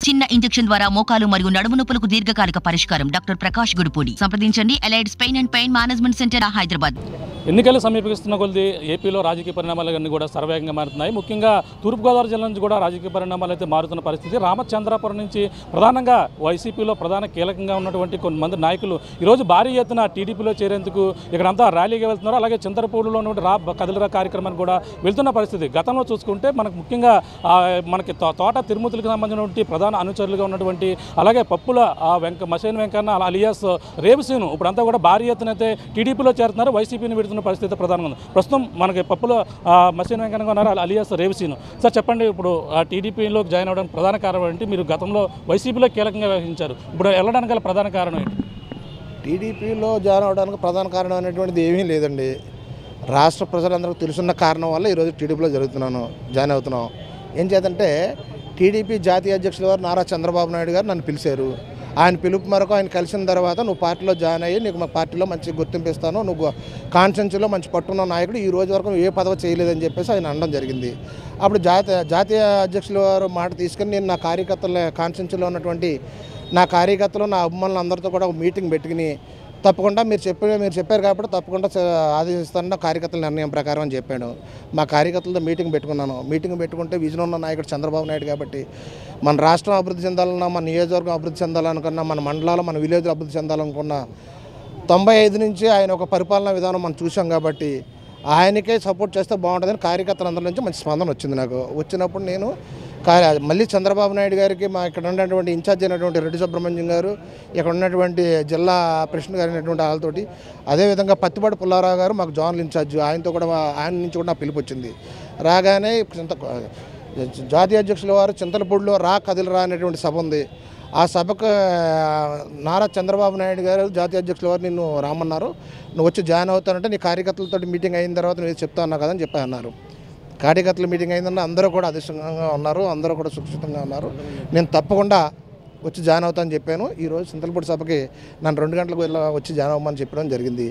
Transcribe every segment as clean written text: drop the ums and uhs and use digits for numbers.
చిన్న ఇంజెక్షన్ ద్వారా మోకాలు మరియు నడుము నొప్పులకు దీర్ఘకాలిక పరిష్కారం. డాక్టర్ ప్రకాష్ గుడిపూడి. సంప్రదించండి. ఎలైడ్స్ pain and pain management centre, Hyderabad. ఎన్నికలు సమీపిస్తున్న కొద్ది ఏపీలో రాజకీయ పరిణామాలన్నీ కూడా సర్వేగంగా మారుతున్నాయి. ముఖ్యంగా తూర్పుగోదావరి జిల్లా నుంచి కూడా రాజకీయ పరిణామాలు అయితే మారుతున్న పరిస్థితి. రామచంద్రాపురం నుంచి ప్రధానంగా వైసీపీలో ప్రధాన కీలకంగా ఉన్నటువంటి కొంతమంది నాయకులు ఈరోజు భారీ ఎత్తున టీడీపీలో చేరేందుకు ఇక్కడంతా ర్యాలీగా వెళ్తున్నారు. అలాగే చింతలపూడిలో ఉన్నటువంటి కదిలిరా కార్యక్రమానికి కూడా వెళ్తున్న పరిస్థితి. గతంలో చూసుకుంటే మనకు ముఖ్యంగా మనకి తోట తిరుమతులకు సంబంధించినటువంటి ప్రధాన అనుచరులుగా ఉన్నటువంటి అలాగే పప్పుల మసేన్ వెంకన్న అలియాస్ రేవుసీను ఇప్పుడంతా కూడా భారీ ఎత్తున అయితే టీడీపీలో చేరుతున్నారు. వైసీపీని విడుతున్న పరిస్థితి ప్రధానంగా ఉంది. ప్రస్తుతం మనకి పప్పుల మసేన్ వెంకన్న ఉన్నారు, అలియాస్ రేవుసీను. సార్ చెప్పండి, ఇప్పుడు టీడీపీలోకి జాయిన్ అవ్వడానికి ప్రధాన కారణం ఏంటి? మీరు గతంలో వైసీపీలో కీలకంగా వ్యవహరించారు, ఇప్పుడు వెళ్ళడానికి గల ప్రధాన కారణం ఏంటి? టీడీపీలో జాయిన్ అవ్వడానికి ప్రధాన కారణం అనేటువంటిది ఏమీ లేదండి. రాష్ట్ర ప్రజలందరికీ తెలుసున్న కారణం వల్ల ఈరోజు టీడీపీలో జాయిన్ అవుతున్నాం. ఏం చేద్దంటే టీడీపీ జాతీయ అధ్యక్షుల వారు నారా చంద్రబాబు నాయుడు గారు నన్ను పిలిచారు. ఆయన పిలుపు మేరకు ఆయన కలిసిన తర్వాత నువ్వు పార్టీలో జాయిన్ అయ్యి నీకు మా పార్టీలో మంచి గుర్తింపు ఇస్తాను, నువ్వు కాన్స్టిట్యూన్సీలో మంచి పట్టున్న నాయకుడు, ఈ రోజు వరకు ఏ పదవి చేయలేదని చెప్పేసి ఆయన అనడం జరిగింది. అప్పుడు జాతీయ అధ్యక్షుల వారు మాట తీసుకొని నేను నా కార్యకర్తల కాన్స్టిట్యూన్సీలో ఉన్నటువంటి నా కార్యకర్తలు నా అభిమానులు అందరితో కూడా ఒక మీటింగ్ పెట్టుకుని తప్పకుండా మీరు చెప్పారు కాబట్టి తప్పకుండా ఆదేశిస్తాను కార్యకర్తల నిర్ణయం ప్రకారం అని చెప్పాను. మా కార్యకర్తలతో మీటింగ్ పెట్టుకున్నాను. మీటింగ్ పెట్టుకుంటే విజన్ ఉన్న నాయకుడు చంద్రబాబు నాయుడు కాబట్టి మన రాష్ట్రం అభివృద్ధి చెందాలన్నా, మన నియోజకవర్గం అభివృద్ధి చెందాలనుకున్నా, మన మండలాలు మన విలేజ్లు అభివృద్ధి చెందాలనుకున్నా 95 నుంచి ఆయన ఒక పరిపాలనా విధానం మనం చూసాం కాబట్టి ఆయనకే సపోర్ట్ చేస్తే బాగుంటుందని కార్యకర్తలందరి నుంచి మంచి స్పందన వచ్చింది. నాకు వచ్చినప్పుడు నేను మళ్ళీ చంద్రబాబు నాయుడు గారికి మా ఇక్కడ ఉన్నటువంటి ఇన్ఛార్జ్ అయినటువంటి రెడ్డి సుబ్రహ్మణ్యం గారు, ఇక్కడ ఉన్నటువంటి జిల్లా ప్రెసిడెంట్ గారు అయినటువంటి వాళ్ళతోటి, అదేవిధంగా పత్తిపాటి పుల్లారావు గారు మాకు జోనల్ ఇన్ఛార్జ్, ఆయనతో కూడా ఆయన నుంచి కూడా నాకు పిలుపు వచ్చింది. రాగానే జాతీయ అధ్యక్షుల వారు చింతలపూడిలో కదిలిరా అనేటువంటి సభ ఉంది. ఆ సభకు నారా చంద్రబాబు నాయుడు గారు జాతీయ అధ్యక్షుల వారు నిన్ను రామన్నారు, నువ్వు వచ్చి జాయిన్ అవుతానంటే నీ కార్యకర్తలతో మీటింగ్ అయిన తర్వాత నువ్వు చెప్తా అన్నావు కదని చెప్పి అన్నారు. కార్యకర్తల మీటింగ్ అయిందన్న అందరూ కూడా అధిష్టంగా ఉన్నారు, అందరూ కూడా సురక్షితంగా ఉన్నారు. నేను తప్పకుండా వచ్చి జాయిన్ అవుతానని చెప్పాను. ఈరోజు చింతలపూడి సభకి నన్ను 2 గంటలకు వచ్చి జాయిన్ అవ్వమని చెప్పడం జరిగింది.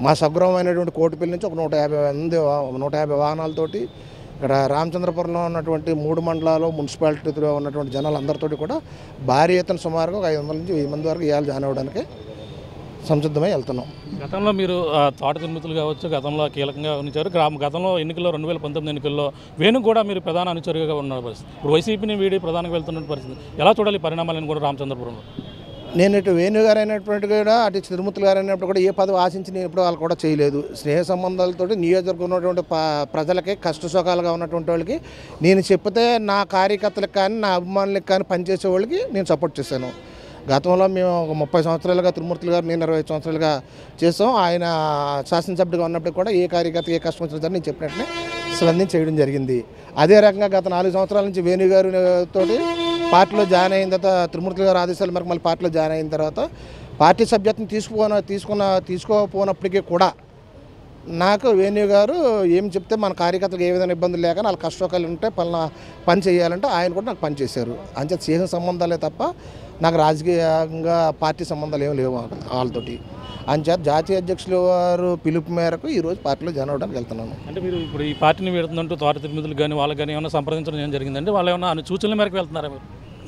మా సగృహమైనటువంటి కోటిపల్లి నుంచి ఒక 150 వాహనాలతోటి ఇక్కడ రామచంద్రపురంలో ఉన్నటువంటి 3 మండలాలు మున్సిపాలిటీలో ఉన్నటువంటి జనాలందరితోటి కూడా భారీ ఎత్తున సుమారుగా 500 నుంచి 1000 మంది వరకు ఇవాళ జాయిన్ అవ్వడానికి సంసిద్ధమై వెళ్తున్నాం. గతంలో మీరు తోట తిరుమతులు కావచ్చు, గతంలో కీలకంగా ఉంచారు. గతంలో ఎన్నికల్లో 2019 ఎన్నికల్లో వేణు కూడా మీరు ప్రధాన అనుచరుగా ఉన్న పరిస్థితి. ఇప్పుడు వైసీపీని వీడి ప్రధానంగా వెళ్తున్న పరిస్థితి. ఎలా చూడాలి పరిణామాలను కూడా రామచంద్రపురంలో? నేను ఇటు వేణు గారు అయినటువంటి కూడా అటు తిరుమతులు గారు అయినప్పుడు కూడా ఏ పదవి ఆశించి నేను ఎప్పుడు వాళ్ళు కూడా చేయలేదు. స్నేహ సంబంధాలతో నియోజకవర్గం ఉన్నటువంటి ప్రజలకి కష్ట సుఖాలుగా ఉన్నటువంటి వాళ్ళకి నేను చెప్తే నా కార్యకర్తలకు కానీ నా అభిమానులకు కానీ పనిచేసే వాళ్ళకి నేను సపోర్ట్ చేశాను. గతంలో మేము ఒక 30 సంవత్సరాలుగా తిరుమూర్తులు గారు నేను 25 సంవత్సరాలుగా చేసాం. ఆయన శాసనసభ్యుడిగా ఉన్నప్పుడు కూడా ఏ కార్యకర్తకి ఏ కష్టం వచ్చినా నేను చెప్పినట్లే స్పందించి చేయడం జరిగింది. అదే రకంగా గత 4 సంవత్సరాల నుంచి వేణు గారితో పార్టీలో జాయిన్ అయిన తర్వాత తిరుమూర్తులు గారు ఆదేశాల మేరకు మళ్ళీ పార్టీలో జాయిన్ అయిన తర్వాత పార్టీ సభ్యత్వం తీసుకోకపోయినప్పటికీ కూడా నాకు వేణు గారు ఏం చెప్తే మన కార్యకర్తలకు ఏ విధంగా ఇబ్బందులు లేక వాళ్ళ కష్టకాలు ఉంటే పని చేయాలంటే ఆయన కూడా నాకు పని చేశారు. అంతే చేసిన సంబంధాలే తప్ప నాకు రాజకీయంగా పార్టీ సంబంధాలు ఏమి లేవు వాళ్ళతోటి. అంచేత జాతీయ అధ్యక్షుల వారు పిలుపు మేరకు ఈరోజు పార్టీలో జాయిన్ అవ్వడానికి వెళ్తున్నాను. అంటే మీరు ఇప్పుడు ఈ పార్టీని పెడుతుందంటూ తోట తిరుమతులు కానీ వాళ్ళకి కానీ ఏమైనా సంప్రదించడం ఏం జరిగిందంటే వాళ్ళు ఏమైనా సూచనల మేరకు వెళ్తున్నారా మీరు?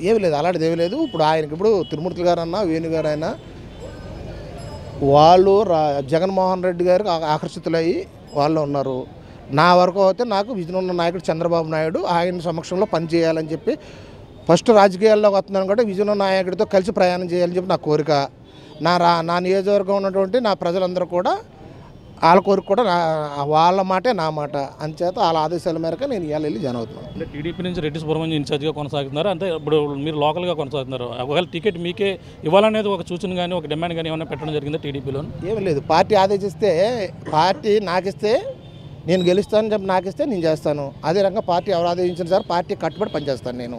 ఏమి లేదు, అలాంటిది ఏమీ లేదు. ఇప్పుడు ఆయనకి తిరుమూర్తులు గారు అన్నా వేణు గారు అయినా వాళ్ళు జగన్మోహన్ రెడ్డి గారికి ఆకర్షితులయ్యి వాళ్ళు ఉన్నారు. నా వరకు అయితే నాకు విజన్ ఉన్న నాయకుడు చంద్రబాబు నాయుడు ఆయన సమక్షంలో పనిచేయాలని చెప్పి ఫస్ట్ రాజకీయాల్లోకి వస్తున్నాను కాబట్టి విజన్ ఉన్న నాయకుడితో కలిసి ప్రయాణం చేయాలని చెప్పి నా కోరిక. నా నియోజకవర్గం ఉన్నటువంటి నా ప్రజలందరూ కూడా వాళ్ళ కోరిక కూడా వాళ్ళ మాటే నా మాట. అంచేత వాళ్ళ ఆదేశాల మేరకు నేను ఇవాళ వెళ్ళి జాయిన్ అవుతున్నాను. అంటే టీడీపీ నుంచి రెడ్డి సుబ్రహ్మణ్యం ఇన్ఛార్జ్గా కొనసాగుతున్నారు, అంటే ఇప్పుడు మీరు లోకల్గా కొనసాగుతున్నారు. ఒకవేళ టికెట్ మీకే ఇవ్వాలనేది ఒక సూచన కానీ ఒక డిమాండ్ కానీ ఏమైనా పెట్టడం జరిగిందా టీడీపీలో? ఏమీ లేదు, పార్టీ ఆదేశిస్తే పార్టీ నాకిస్తే నేను గెలుస్తానని చెప్పి నాకిస్తే నేను చేస్తాను. అదే రకంగా పార్టీ ఎవరు ఆదేశించిన సార్ పార్టీ కట్టుబడి పనిచేస్తాను. నేను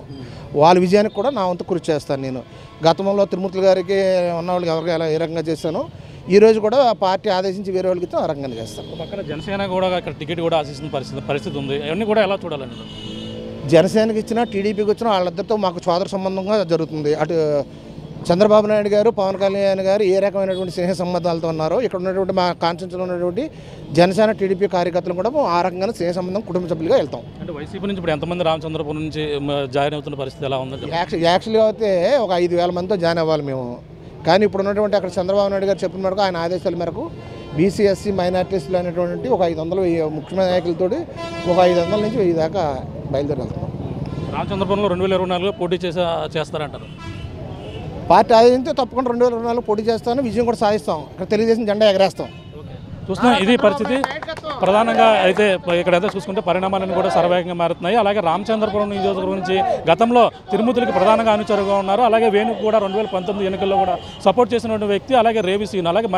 వాళ్ళ విజయానికి కూడా నా వంతు కృషి చేస్తాను. నేను గతంలో తిరుమూర్తులు గారికి ఉన్న వాళ్ళకి ఎవరికి ఎలా ఏ రకంగా చేస్తాను, ఈరోజు కూడా పార్టీ ఆదేశించి వేరే వాళ్ళకి ఇస్తే ఆ రకంగా చేస్తాను. పక్కన జనసేన కూడా ఇక్కడ టికెట్ కూడా ఆశిస్తున్న పరిస్థితి ఉంది. అవన్నీ కూడా ఎలా చూడాలండి? జనసేనకి ఇచ్చినా టీడీపీకి వచ్చినా వాళ్ళిద్దరితో మాకు సోదర సంబంధంగా జరుగుతుంది. అటు చంద్రబాబు నాయుడు గారు, పవన్ కళ్యాణ్ గారు ఏ రకమైనటువంటి స్నేహ సంబంధాలతో ఉన్నారో ఇక్కడ ఉన్నటువంటి మా కాన్స్టిట్యూన్సీలో ఉన్నటువంటి జనసేన టీడీపీ కార్యకర్తలు కూడా ఆ రకంగా స్నేహ సంబంధం కుటుంబ సభ్యులుగా వెళ్తాం. అంటే వైసీపీ నుంచి ఇప్పుడు ఎంతమంది రామచంద్రపురం నుంచి జాయిన్ అవుతున్న పరిస్థితి ఎలా ఉంది? యాక్చువల్గా అయితే ఒక 5,000 మందితో జాయిన్ అవ్వాలి మేము. కానీ ఇప్పుడు ఉన్నటువంటి అక్కడ చంద్రబాబు నాయుడు గారు చెప్పిన మేరకు ఆయన ఆదేశాల మేరకు బీసీ, ఎస్సీ, మైనార్టీస్లో అనేటువంటి ఒక 500 ముఖ్యమైన నాయకులతో ఒక 500 నుంచి 1000 దాకా బయలుదేరి వెళ్తున్నాం. రామచంద్రపురంలో 2024లో పోటీ చేస్తారంటారు. పార్టీ ఆదరించే తప్పకుండా 2024 పోటీ చేస్తాను, విజయం కూడా సాధిస్తాం. ఇక్కడ తెలుగుదేశం జెండా ఎగరేస్తాం. చూస్తున్నాం ఇది పరిస్థితి. ప్రధానంగా అయితే ఇక్కడైతే చూసుకుంటే పరిణామాలను కూడా సర్వేగంగా మారుతున్నాయి. అలాగే రామచంద్రపురం నియోజకవర్గం నుంచి గతంలో తిరుమతులకి ప్రధానంగా అనుచరుగా ఉన్నారు. అలాగే వేణుకు కూడా 2019 ఎన్నికల్లో కూడా సపోర్ట్ చేసినటువంటి వ్యక్తి. అలాగే రేవిసీన్, అలాగే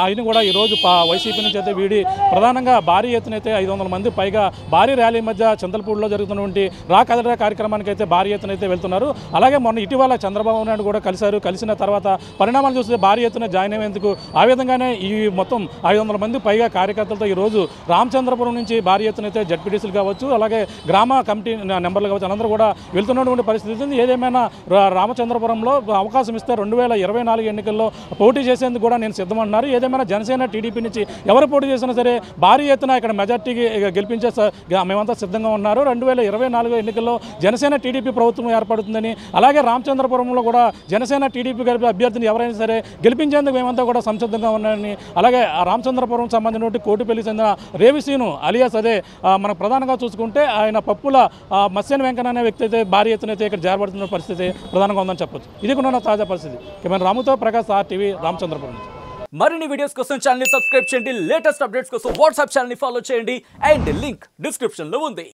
ఆయన కూడా ఈరోజు వైసీపీ నుంచి అయితే వీడి ప్రధానంగా భారీ ఎత్తున అయితే 500 మంది పైగా భారీ ర్యాలీ మధ్య చింతలపూడిలో జరుగుతున్నటువంటి రా కదరా కార్యక్రమానికి అయితే భారీ ఎత్తున అయితే వెళ్తున్నారు. అలాగే మొన్న ఇటీవల చంద్రబాబు నాయుడు కూడా కలిసిన తర్వాత పరిణామాలు చూస్తే భారీ ఎత్తున జాయిన్ అయ్యేందుకు ఆ విధంగానే ఈ మొత్తం 500 మంది పైగా కార్యకర్తలతో ఈరోజు రామచంద్రపురం నుంచి భారీ ఎత్తున అయితే జడ్పీటీసీలు కావచ్చు, అలాగే గ్రామ కమిటీ నెంబర్లు కావచ్చు, అందరూ కూడా వెళ్తున్నటువంటి పరిస్థితి ఉంది. ఏదేమైనా రామచంద్రపురంలో అవకాశం ఇస్తే 2024 ఎన్నికల్లో పోటీ చేసేందుకు కూడా నేను సిద్ధమన్నారు. ఏదేమైనా జనసేన టీడీపీ నుంచి ఎవరు పోటీ చేసినా సరే భారీ ఎత్తున ఇక్కడ మెజార్టీకి గెలిపించే మేమంతా సిద్ధంగా ఉన్నారు. 2024 ఎన్నికల్లో జనసేన టీడీపీ ప్రభుత్వం ఏర్పడుతుందని, అలాగే రామచంద్రపురంలో కూడా జనసేన టీడీపీ అభ్యర్థిని ఎవరైనా సరే గెలిపించేందుకు మేమంతా కూడా సంసిద్ధంగా ఉన్నారని, అలాగే రామచంద్రపురం సంబంధించిన కోటిపల్లి చెందిన రేవిసీను అలియాస్ అదే మనకు ప్రధానంగా చూసుకుంటే ఆయన పప్పుల మత్స్యన్ వెంకన్న అనే వ్యక్తి అయితే భారీ ఎత్తున అయితే ఇక్కడ చేరబడుతున్న పరిస్థితి ప్రధానంగా ఉందని చెప్పొచ్చు. ఇది కూడా తాజా పరిస్థితి. కెమెరా రాముతో ప్రకాష్, RTV, రామచంద్రపురం నుంచి. మరిన్ని వీడియోస్ కోసం ఛానల్ ని సబ్స్క్రైబ్ చేయండి. లేటెస్ట్ అప్డేట్స్ కోసం వాట్సాప్ ఛానల్ ని ఫాలో చేయండి. అండ్ లింక్ డిస్క్రిప్షన్ లో ఉంది.